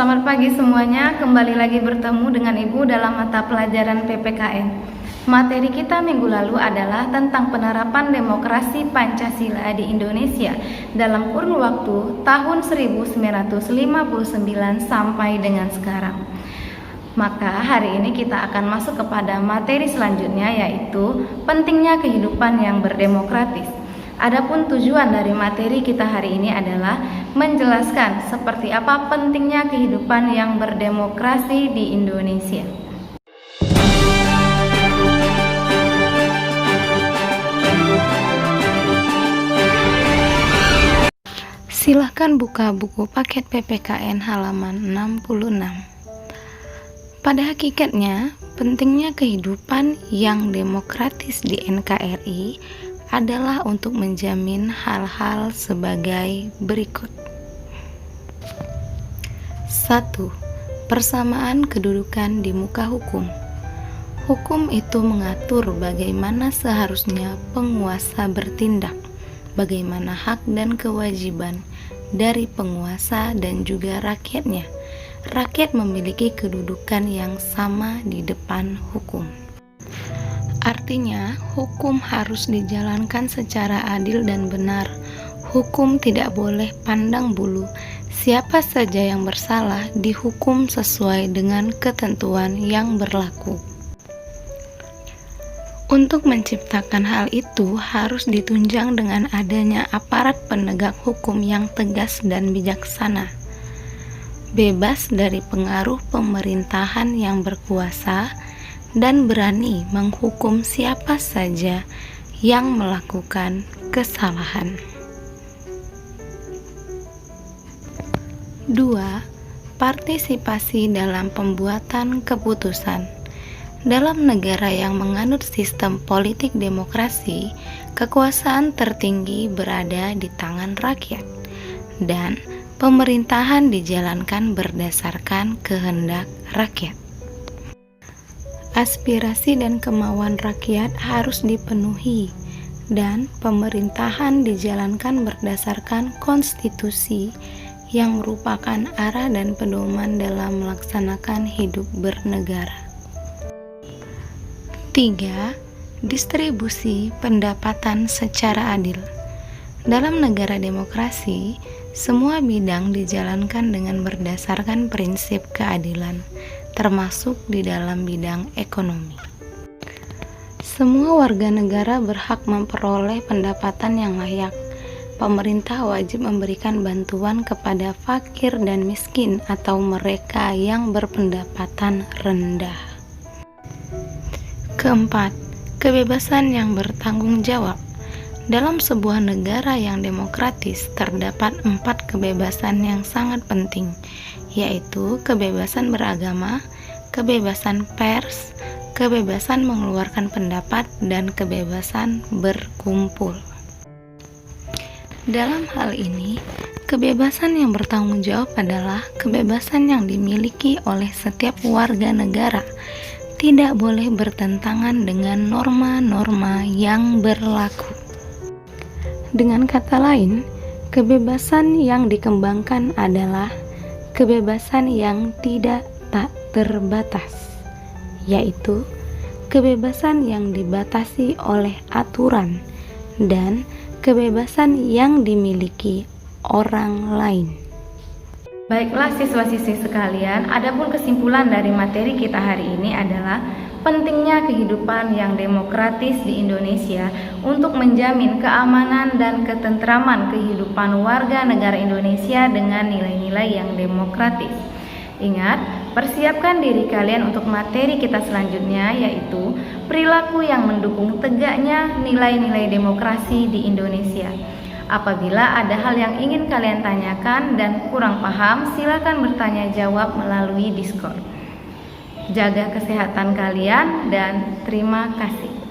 Selamat pagi semuanya, kembali lagi bertemu dengan Ibu dalam mata pelajaran PPKN. Materi kita minggu lalu adalah tentang penerapan demokrasi Pancasila di Indonesia dalam kurun waktu tahun 1959 sampai dengan sekarang. Maka hari ini kita akan masuk kepada materi selanjutnya, yaitu pentingnya kehidupan yang berdemokratis. Adapun tujuan dari materi kita hari ini adalah menjelaskan seperti apa pentingnya kehidupan yang berdemokrasi di Indonesia. Silahkan buka buku paket PPKN halaman 66. Pada hakikatnya, pentingnya kehidupan yang demokratis di NKRI adalah untuk menjamin hal-hal sebagai berikut. 1. Persamaan kedudukan di muka hukum. Hukum itu mengatur bagaimana seharusnya penguasa bertindak, bagaimana hak dan kewajiban dari penguasa dan juga rakyatnya. Rakyat memiliki kedudukan yang sama di depan hukum. Artinya, hukum harus dijalankan secara adil dan benar. Hukum tidak boleh pandang bulu. Siapa saja yang bersalah dihukum sesuai dengan ketentuan yang berlaku. Untuk menciptakan hal itu harus ditunjang dengan adanya aparat penegak hukum yang tegas dan bijaksana, bebas dari pengaruh pemerintahan yang berkuasa, dan berani menghukum siapa saja yang melakukan kesalahan. 2. Partisipasi dalam pembuatan keputusan. Dalam negara yang menganut sistem politik demokrasi, kekuasaan tertinggi berada di tangan rakyat, dan pemerintahan dijalankan berdasarkan kehendak rakyat. Aspirasi dan kemauan rakyat harus dipenuhi, dan pemerintahan dijalankan berdasarkan konstitusi yang merupakan arah dan pedoman dalam melaksanakan hidup bernegara. 3. Distribusi pendapatan secara adil. Dalam negara demokrasi, semua bidang dijalankan dengan berdasarkan prinsip keadilan, termasuk di dalam bidang ekonomi. Semua warga negara berhak memperoleh pendapatan yang layak. Pemerintah wajib memberikan bantuan kepada fakir dan miskin atau mereka yang berpendapatan rendah. 4. Kebebasan yang bertanggung jawab. Dalam sebuah negara yang demokratis terdapat 4 kebebasan yang sangat penting, yaitu kebebasan beragama, kebebasan pers, kebebasan mengeluarkan pendapat, dan kebebasan berkumpul. Dalam hal ini, kebebasan yang bertanggung jawab adalah kebebasan yang dimiliki oleh setiap warga negara, tidak boleh bertentangan dengan norma-norma yang berlaku. Dengan kata lain, kebebasan yang dikembangkan adalah kebebasan yang tak terbatas, yaitu kebebasan yang dibatasi oleh aturan dan kebebasan yang dimiliki orang lain. Baiklah siswa-siswi sekalian, adapun kesimpulan dari materi kita hari ini adalah pentingnya kehidupan yang demokratis di Indonesia untuk menjamin keamanan dan ketentraman kehidupan warga negara Indonesia dengan nilai-nilai yang demokratis. Ingat, persiapkan diri kalian untuk materi kita selanjutnya, yaitu perilaku yang mendukung tegaknya nilai-nilai demokrasi di Indonesia. Apabila ada hal yang ingin kalian tanyakan dan kurang paham, silakan bertanya jawab melalui Discord. Jaga kesehatan kalian dan terima kasih.